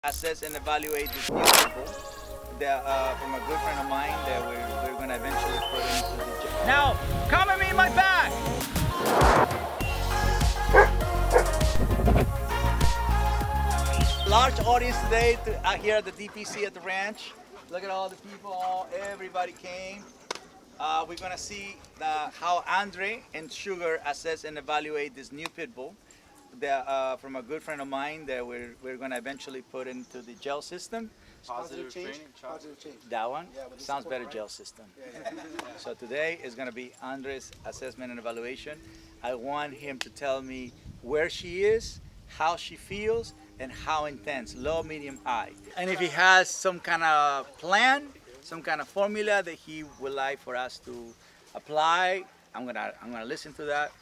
assess and evaluate this new people that from a good friend of mine that we're going to eventually put into the gym. Now, come at me in my back! Large audience today out here at the DPC at the ranch. Look at all the people, everybody came. We're gonna see how Andre and Sugar assess and evaluate this new pit bull that, from a good friend of mine that we're gonna eventually put into the gel system. Positive change. Positive change. That one Yeah, with the sounds support, better, right? gel system. Yeah. So today is gonna be Andre's assessment and evaluation. I want him to tell me where she is, how she feels, and how intense, low, medium, high. And if he has some kind of plan, some kind of formula that he would like for us to apply, I'm gonna listen to that.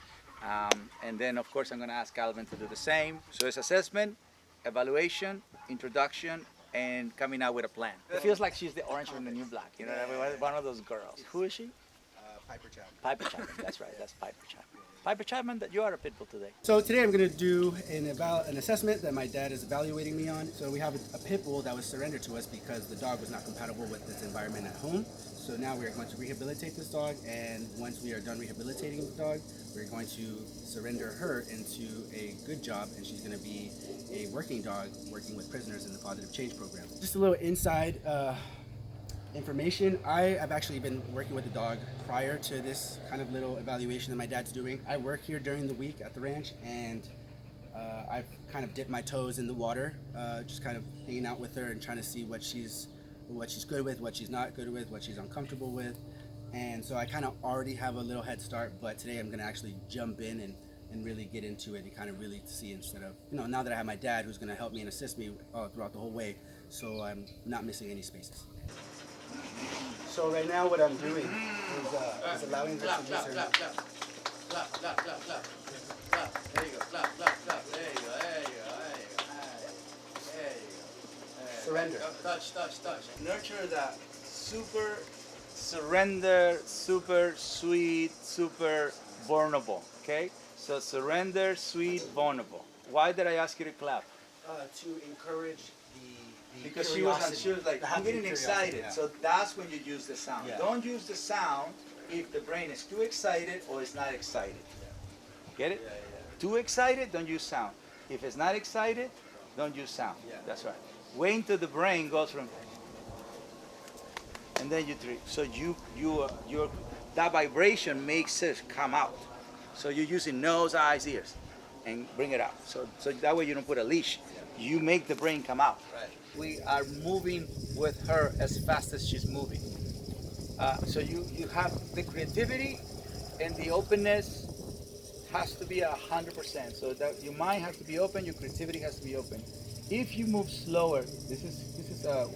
And then of course I'm gonna ask Calvin to do the same. So it's assessment, evaluation, introduction, and coming out with a plan. It feels like she's the orange from the new black, you know, one of those girls. Who is she? Piper Chapman. Piper Chapman, that's right, that's Piper Chapman. Piper Chapman, that you are a pit bull today. So today I'm going to do an assessment that my dad is evaluating me on. So we have a pit bull that was surrendered to us because the dog was not compatible with its environment at home. So now we're going to rehabilitate this dog, and once we are done rehabilitating the dog, we're going to surrender her into a good job, and she's going to be a working dog working with prisoners in the Positive Change program. Just a little inside information. I have actually been working with the dog prior to this kind of little evaluation that my dad's doing. I work here during the week at the ranch, and I've kind of dipped my toes in the water, just kind of hanging out with her and trying to see what she's good with, what she's not good with, what she's uncomfortable with. And so I kind of already have a little head start, but today I'm going to actually jump in and really get into it and kind of really see, instead of, now that I have my dad who's going to help me and assist me throughout the whole way, so I'm not missing any spaces. So right now what I'm doing is allowing her to use her... There you go, clap, clap, clap. There you go, there you go, there you go. There you go. Surrender. Touch. Nurture that super surrender, super sweet, super vulnerable. Okay? So surrender, sweet, vulnerable. Why did I ask you to clap? To encourage the Because she curiosity. was like, I'm getting excited. Yeah. So that's when you use the sound. Yeah. Don't use the sound if the brain is too excited or it's not excited. Get it? Too excited, don't use sound. If it's not excited, don't use sound. Yeah. That's right. Wait until the brain goes from, and then you drink. So that vibration makes it come out. So you're using nose, eyes, ears, and bring it out. So that way you don't put a leash. You make the brain come out. Right. We are moving with her as fast as she's moving. So you have the creativity and the openness has to be 100%. So that your mind has to be open, your creativity has to be open. If you move slower, this is a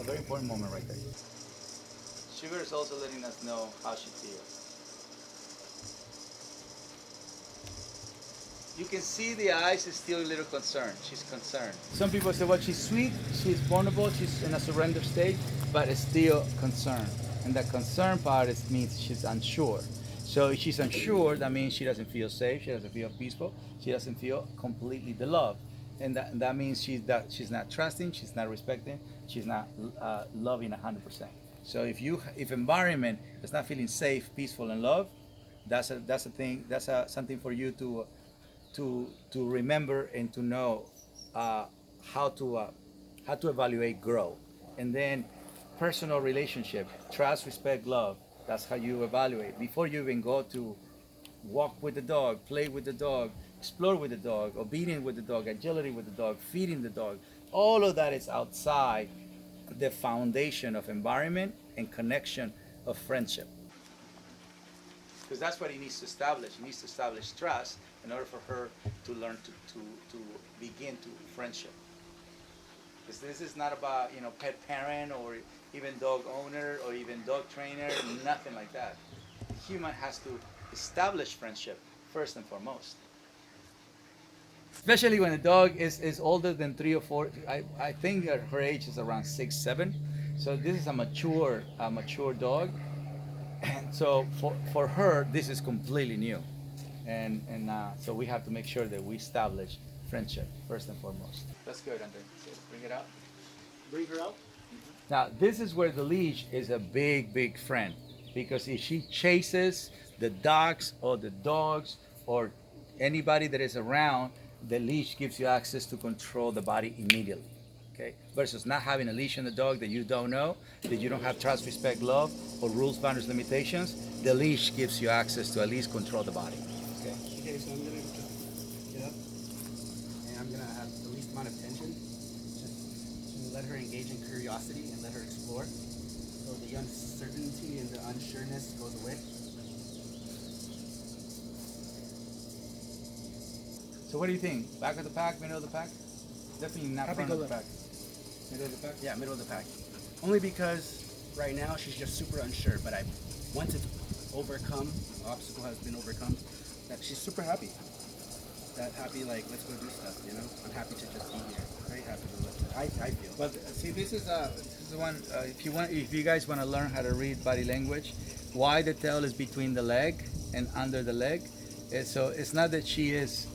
very important moment right there. Sugar is also letting us know how she feels. You can see the eyes is still a little concerned. She's concerned. Some people say, well, she's sweet, she's vulnerable, she's in a surrender state, but it's still concerned. And that concern part means she's unsure. So if she's unsure, that means she doesn't feel safe, she doesn't feel peaceful, she doesn't feel completely beloved. And that means she's not trusting, she's not respecting, she's not loving 100%. So if environment is not feeling safe, peaceful, and love, that's a thing. That's something for you to remember and to know how to evaluate, grow, and then personal relationship, trust, respect, love. That's how you evaluate before you even go to walk with the dog, play with the dog, explore with the dog, obedience with the dog, agility with the dog, feeding the dog. All of that is outside the foundation of environment and connection of friendship. Because that's what he needs to establish. He needs to establish trust in order for her to learn to begin to friendship. Because this is not about pet parent or even dog owner or even dog trainer, nothing like that. The human has to establish friendship first and foremost. Especially when a dog is older than 3 or 4. I think her age is around 6, 7. So this is a mature dog. And so for her, this is completely new. And so we have to make sure that we establish friendship, first and foremost. That's good, Andre. So bring it out. Bring her out. Now, this is where the leash is a big, big friend, because if she chases the dogs or anybody that is around, the leash gives you access to control the body immediately. Okay? Versus not having a leash on the dog that you don't know, that you don't have trust, respect, love, or rules, boundaries, limitations, the leash gives you access to at least control the body. Okay? Okay, so I'm gonna just get up, and I'm gonna have the least amount of tension, just to let her engage in curiosity and let her explore, so the uncertainty and the unsureness goes away. So what do you think? Back of the pack, middle of the pack? Definitely not Happy front of go the lucky. pack. Middle of the pack? Yeah, middle of the pack. Only because right now she's just super unsure, but once it's overcome, the obstacle has been overcome, that she's super happy. That happy, like, let's go do stuff, you know? I'm happy to just be here. Very happy to look. I feel. But see, this is the one. If you guys want to learn how to read body language, why the tail is between the leg and under the leg. So it's not that she is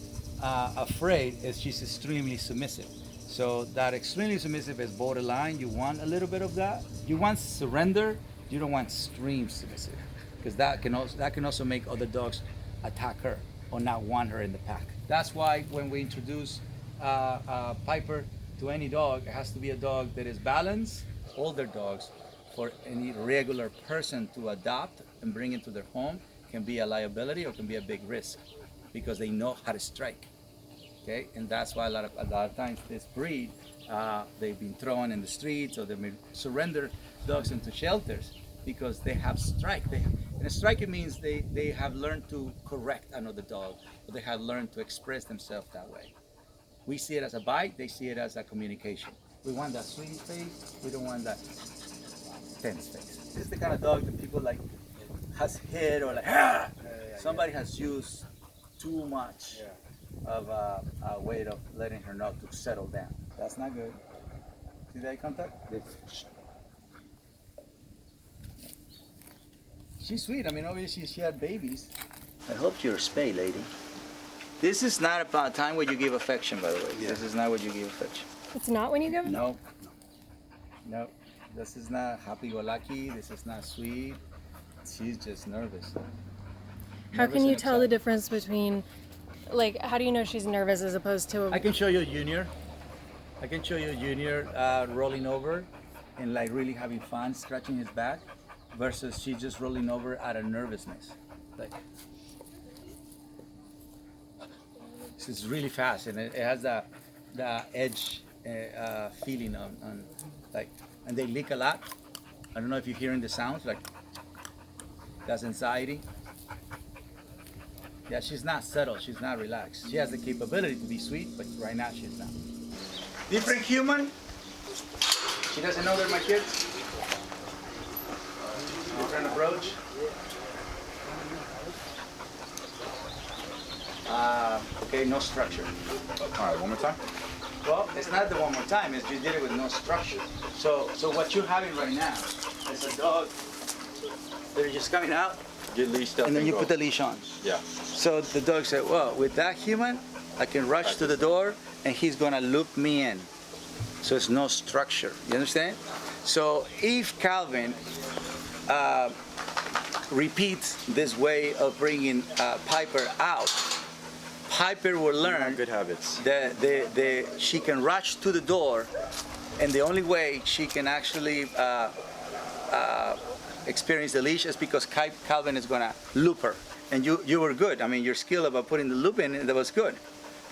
afraid; it's she's extremely submissive. So that extremely submissive is borderline. You want a little bit of that. You want surrender. You don't want extreme submissive, because that can also make other dogs attack her or not want her in the pack. That's why when we introduce Piper to any dog, it has to be a dog that is balanced. Older dogs, for any regular person to adopt and bring into their home, can be a liability or can be a big risk, because they know how to strike. Okay, and that's why a lot of times this breed, they've been thrown in the streets, or they've been surrendered dogs into shelters because they have strike. And striking means they have learned to correct another dog, or they have learned to express themselves that way. We see it as a bite, they see it as a communication. We want that sweet face, we don't want that tense face. This is the kind of dog that people like has hit or like, ah! Somebody has used too much of a way of letting her know to settle down. That's not good. See the eye contact? She's sweet. I mean, obviously she had babies. I hope you're a spay, lady. This is not about time where you give affection, by the way. Yeah. This is not what you give affection. It's not when you give? No. No. This is not happy-go-lucky. This is not sweet. She's just nervous. How can you tell the difference between, like, how do you know she's nervous as opposed to... I can show you a junior. I can show you a junior rolling over and like really having fun, scratching his back, versus she's just rolling over out of nervousness. Like, this is really fast, and it has the edge feeling on like, and they lick a lot. I don't know if you're hearing the sounds, like, that's anxiety. Yeah, she's not settled, she's not relaxed. She has the capability to be sweet, but right now she's not. Different human. She doesn't know they're my kids. Different approach. Okay, no structure. All right, one more time. Well, it's not the one more time, it's you did it with no structure. So what you're having right now is a dog that is just coming out, Get leashed up and then you go. put the leash on. Yeah. So the dog said, well, with that human, I can rush to the door and he's gonna loop me in. So it's no structure, you understand? So if Calvin repeats this way of bringing Piper out, Piper will learn Good habits. that she can rush to the door, and the only way she can actually experience the leash is because Calvin is gonna loop her. And you were good. I mean, your skill about putting the loop in, that was good.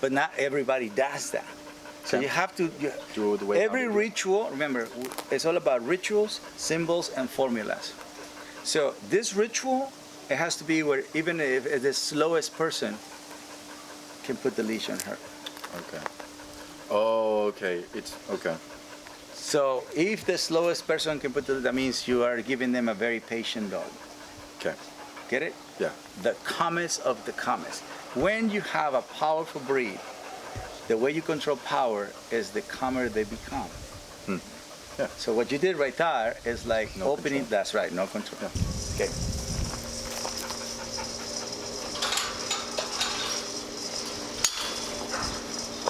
But not everybody does that. So you have to, Do it the way every I would do. ritual, remember, it's all about rituals, symbols, and formulas. So this ritual, it has to be where even if the slowest person can put the leash on her. Okay. Oh, okay. It's okay. So if the slowest person can put that means you are giving them a very patient dog. Okay. Get it? Yeah. The calmest of the calmest. When you have a powerful breed, the way you control power is the calmer they become. Yeah. So what you did right there is like No opening, control. that's right, no control. Yeah. Okay.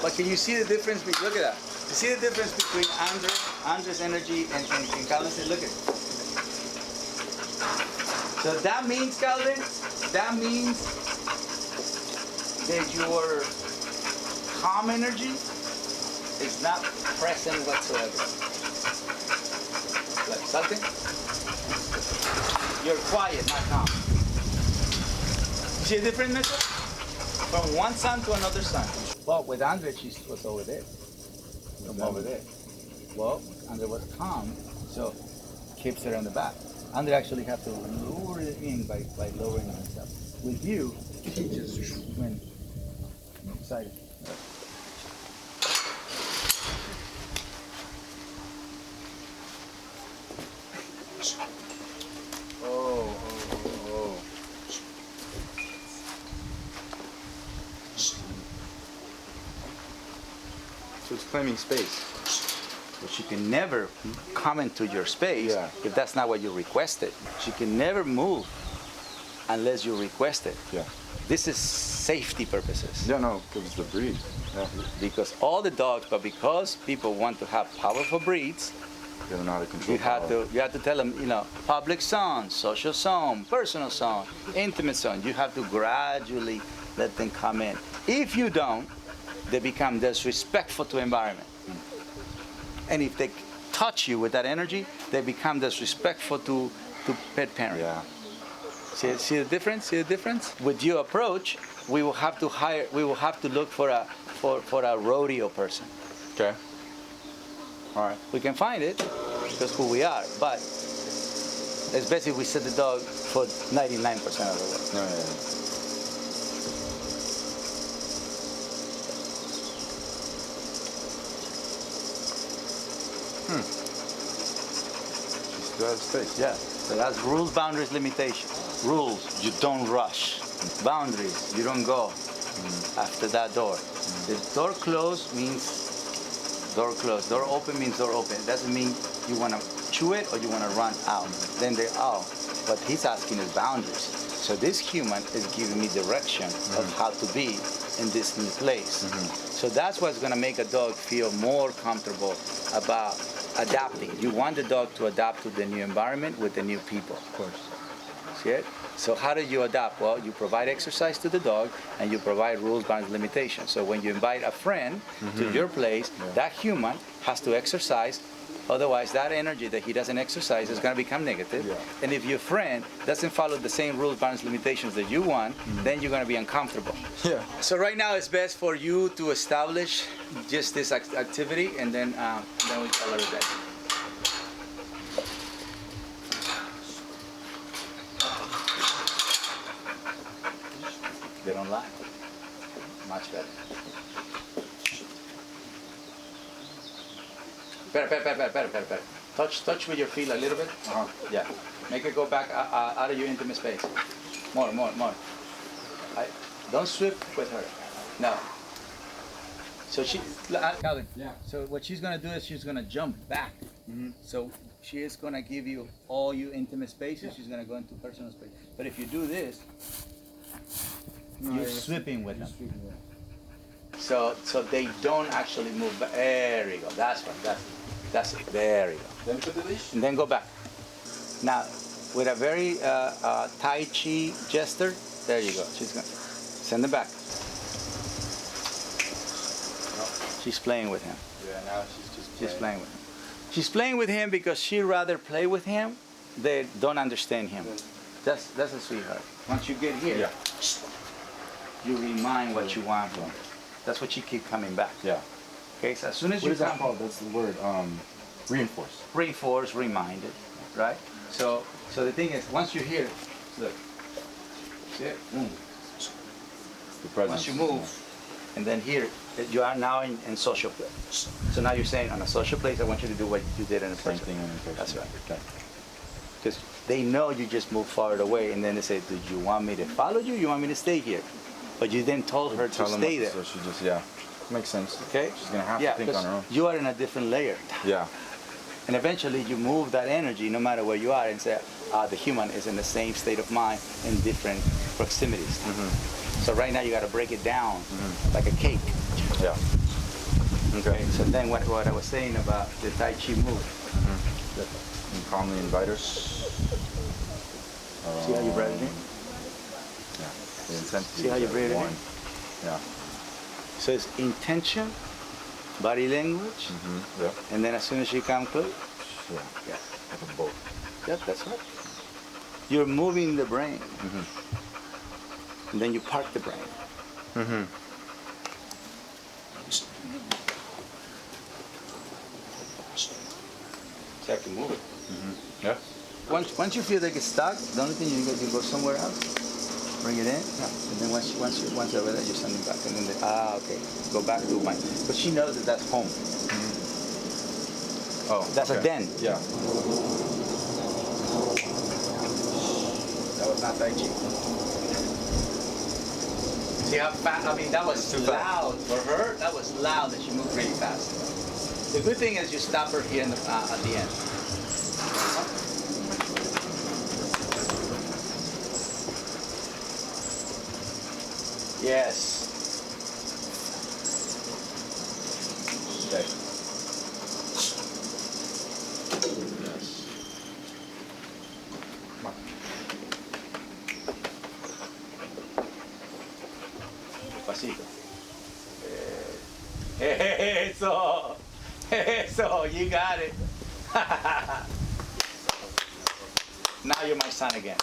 But can you see the difference? Look at that. You see the difference between Andre's energy and Calvin's? Look at it. So that means, Calvin, that means that your calm energy is not present whatsoever. Like something? You're quiet, not calm. You see the difference, Mitchell? From one sun to another sun. Well, with Andre, she was over there. From over there. Well, Andre was calm, so keeps her on the back. Andre actually have to lure it in by lowering himself. With you, she just went excited. Oh. So it's claiming space. But she can never come into your space if that's not what you requested. She can never move unless you request it. Yeah. This is safety purposes. Yeah, no, because it's the breed. Yeah. Because all the dogs, but because people want to have powerful breeds, They don't know how to control you have power. to tell them, public zone, social zone, personal zone, intimate zone. You have to gradually let them come in. If you don't, they become disrespectful to environment. And if they touch you with that energy, they become disrespectful to pet parent. Yeah. See the difference? See the difference? With your approach, we will have to look for a rodeo person. Okay. All right. We can find it, that's who we are, but it's best if we set the dog for 99% of the work. Yeah. She still has space. Yeah, so that's rules, boundaries, limitations. Rules, you don't rush. Boundaries, you don't go after that door. The door closed means door closed. Door open means door open. It doesn't mean you want to chew it or you want to run out. Then they're out. But he's asking is boundaries. So this human is giving me direction of how to be in this new place. So that's what's going to make a dog feel more comfortable about adapting. You want the dog to adapt to the new environment with the new people. Of course. See it? So how do you adapt? Well, you provide exercise to the dog and you provide rules, boundaries, limitations. So when you invite a friend to your place, that human has to exercise. Otherwise, that energy that he doesn't exercise is going to become negative. Yeah. And if your friend doesn't follow the same rules, boundaries, limitations that you want, then you're going to be uncomfortable. Yeah. So right now, it's best for you to establish just this activity, and then we call it a day. They don't lie. Much better. Better. Touch with your feet a little bit. Yeah. Make it go back out of your intimate space. More. Don't sweep with her. No. So Calvin. Yeah. So what she's gonna do is she's gonna jump back. So she is gonna give you all your intimate space, and she's gonna go into personal space. But if you do this, you're sweeping with them. So they don't actually move back. There you go. That's right. That's it. There you go. Then put the leash. And then go back. Now, with a very Tai Chi gesture, there you go. She's gonna send them back. She's playing with him. Yeah, now she's Playing with him. She's playing with him because she'd rather play with him. They don't understand him. That's a sweetheart. Once you get here, you remind what you want from her. That's what she keep coming back. Yeah. Okay, so as soon as What you is that come, called? That's the word. Reinforce. reinforce, reminded, right? So the thing is, once you're here, look, see it? Boom. The presence. Once you move, and then here, you are now in social place. So now you're saying, on a social place, I want you to do what you did in a Same person. thing in person. That's right. Okay. Because they know you just moved farther away, and then they say, "Do you want me to follow you? You want me to stay here?" But you then told her to Tell them stay what there. to- So she just makes sense. Okay? She's gonna have Yeah, to think on her own. because you are in a different layer. Yeah. And eventually you move that energy no matter where you are and say, the human is in the same state of mind in different proximities. So right now you got to break it down like a cake. Yeah. Okay. So then what I was saying about the Tai Chi move. And calmly invite us. See how you breathe in? Yeah. The intensity. See how you is breathe in? one. Yeah. So it's intention, body language, Yeah. and then as soon as you come close, Yeah. yeah, Like a boat. yep, that's right. You're moving the brain, and then you park the brain. So you have to move it. Yeah. Once you feel like it's stuck, the only thing you go somewhere else, bring it in, and then once over there, you send it back, and then okay, go back to mine. But she knows that that's home. Oh. That's a den. Yeah. That was not Tai Chi. See how fast? I mean, that was Too loud for her. That was loud that she moved really fast. The good thing is you stop her here at the end. Yes. Okay. Despacito. Eso. Eso. You got it. Now you're my son again.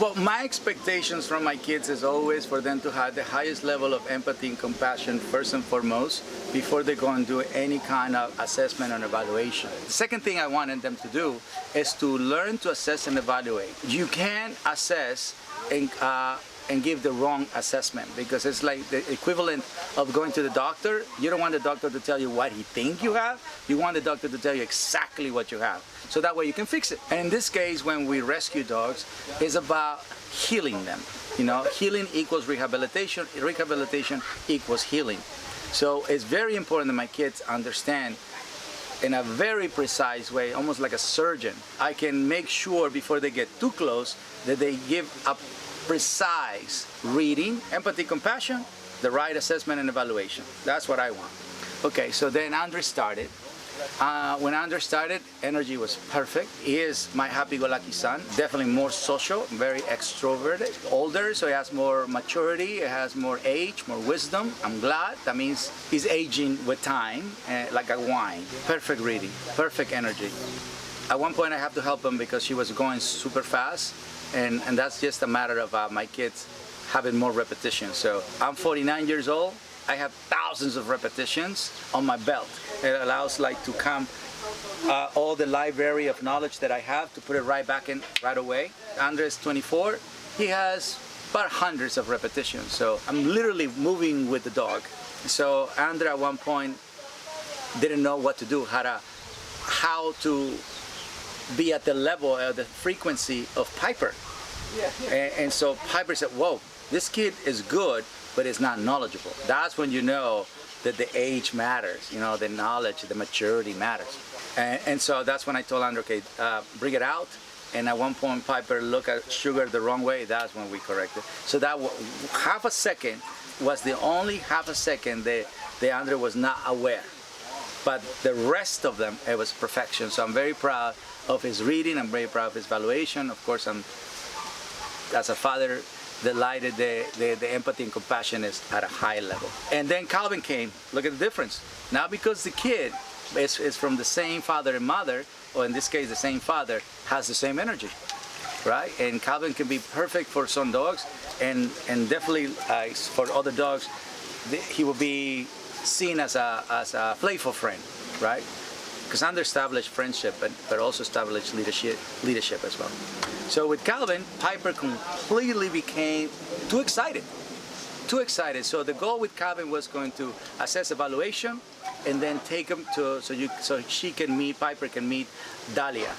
Well, my expectations from my kids is always for them to have the highest level of empathy and compassion first and foremost before they go and do any kind of assessment and evaluation. The second thing I wanted them to do is to learn to assess and evaluate. You can assess and give the wrong assessment because it's like the equivalent of going to the doctor. You don't want the doctor to tell you what he thinks you have. You want the doctor to tell you exactly what you have. So that way you can fix it. And in this case, when we rescue dogs, it's about healing them. You know, healing equals rehabilitation. Rehabilitation equals healing. So it's very important that my kids understand in a very precise way, almost like a surgeon. I can make sure before they get too close that they give a precise reading, empathy, compassion, the right assessment and evaluation. That's what I want. Okay, so then Andre started. When Andre started, energy was perfect. He is my happy-go-lucky son. Definitely more social, very extroverted. Older, so he has more maturity, he has more age, more wisdom. I'm glad. That means he's aging with time, like a wine. Perfect reading, perfect energy. At one point, I have to help him because she was going super fast, and that's just a matter of my kids having more repetition. So I'm 49 years old. I have thousands of repetitions on my belt. It allows like to come all the library of knowledge that I have to put it right back in right away. Andres 24, he has about hundreds of repetitions. So I'm literally moving with the dog. So Andre at one point didn't know what to do, how to be at the level of the frequency of Piper. And so Piper said, whoa, this kid is good, but it's not knowledgeable. That's when you know that the age matters, you know, the knowledge, the maturity matters. And so that's when I told Andre, okay, bring it out. And at one point, Piper looked at sugar the wrong way. That's when we corrected. So that half a second was the only half a second that Andre was not aware. But the rest of them, it was perfection. So I'm very proud of his reading. I'm very proud of his valuation. Of course, I'm, as a father, delighted the empathy and compassion is at a high level. And then Calvin came. Look at the difference. Now because the kid is from the same father and mother, or in this case the same father, has the same energy, right? And Calvin can be perfect for some dogs, and definitely for other dogs, he will be seen as a playful friend, right? Because Andre established friendship, but also established leadership as well. So with Calvin, Piper completely became too excited. So the goal with Calvin was going to assess evaluation and then take him to, so she can meet, Piper can meet Dahlia.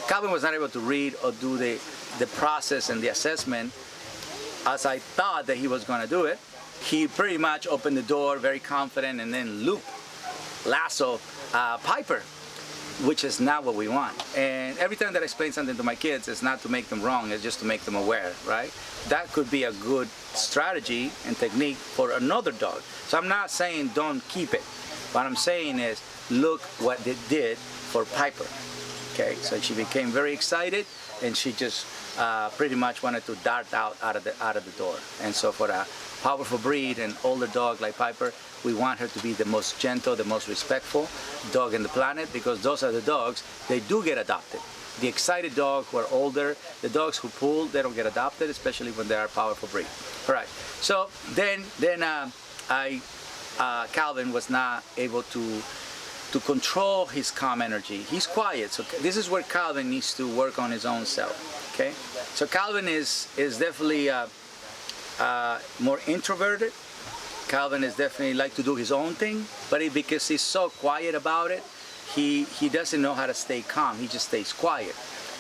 Calvin was not able to read or do the process and the assessment as I thought that he was going to do it. He pretty much opened the door very confident and then lasso Piper. which is not what we want. And every time that I explain something to my kids, it's not to make them wrong, it's just to make them aware, right? That could be a good strategy and technique for another dog. So I'm not saying don't keep it. What I'm saying is look what they did for Piper. Okay, so she became very excited, and she just pretty much wanted to dart out of the door. And so for a powerful breed and older dog like Piper, we want her to be the most gentle, the most respectful dog in the planet, because those are the dogs, they do get adopted. The excited dogs who are older, the dogs who pull, they don't get adopted, especially when they are a powerful breed. All right, so then Calvin was not able to control his calm energy. He's quiet, so this is where Calvin needs to work on his own self. Okay, so Calvin is definitely more introverted. Calvin is definitely like to do his own thing, but because he's so quiet about it, he doesn't know how to stay calm. He just stays quiet,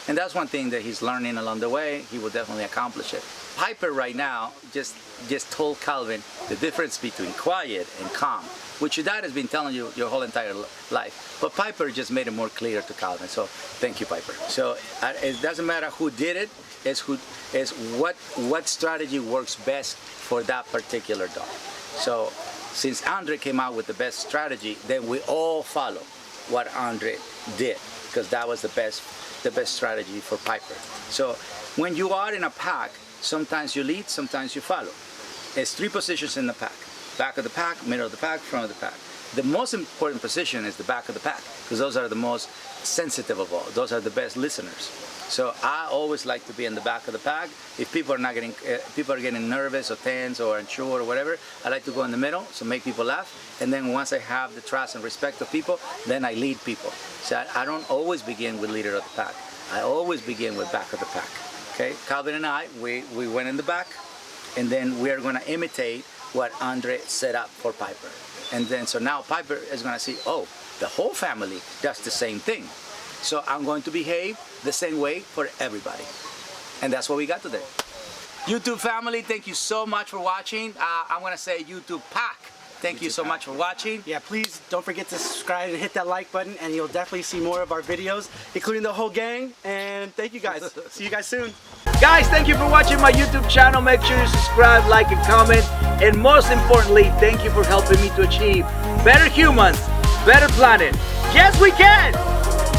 and that's one thing that he's learning along the way. He will definitely accomplish it. Piper right now just told Calvin the difference between quiet and calm, which your dad has been telling you your whole entire life. But Piper just made it more clear to Calvin. So thank you, Piper. So it doesn't matter who did it, it's what strategy works best for that particular dog. So since Andre came out with the best strategy, then we all follow what Andre did, because that was the best strategy for Piper. So when you are in a pack, sometimes you lead, sometimes you follow. There's 3 positions in the pack: back of the pack, middle of the pack, front of the pack. The most important position is the back of the pack, because those are the most sensitive of all. Those are the best listeners. So I always like to be in the back of the pack. If people are getting nervous or tense or unsure or whatever, I like to go in the middle, so make people laugh. And then once I have the trust and respect of people, then I lead people. So I don't always begin with leader of the pack. I always begin with back of the pack. Okay, Calvin and I, we went in the back, and then we are going to imitate what Andre set up for Piper. And then so now Piper is going to see, oh, the whole family does the same thing. So I'm going to behave the same way for everybody. And that's what we got today. YouTube family, thank you so much for watching. I'm going to say YouTube pack. Thank you so much for watching. Yeah, please don't forget to subscribe and hit that like button, and you'll definitely see more of our videos, including the whole gang. And thank you guys. See you guys soon. Guys, thank you for watching my YouTube channel. Make sure you subscribe, like, and comment. And most importantly, thank you for helping me to achieve better humans, better planet. Yes, we can!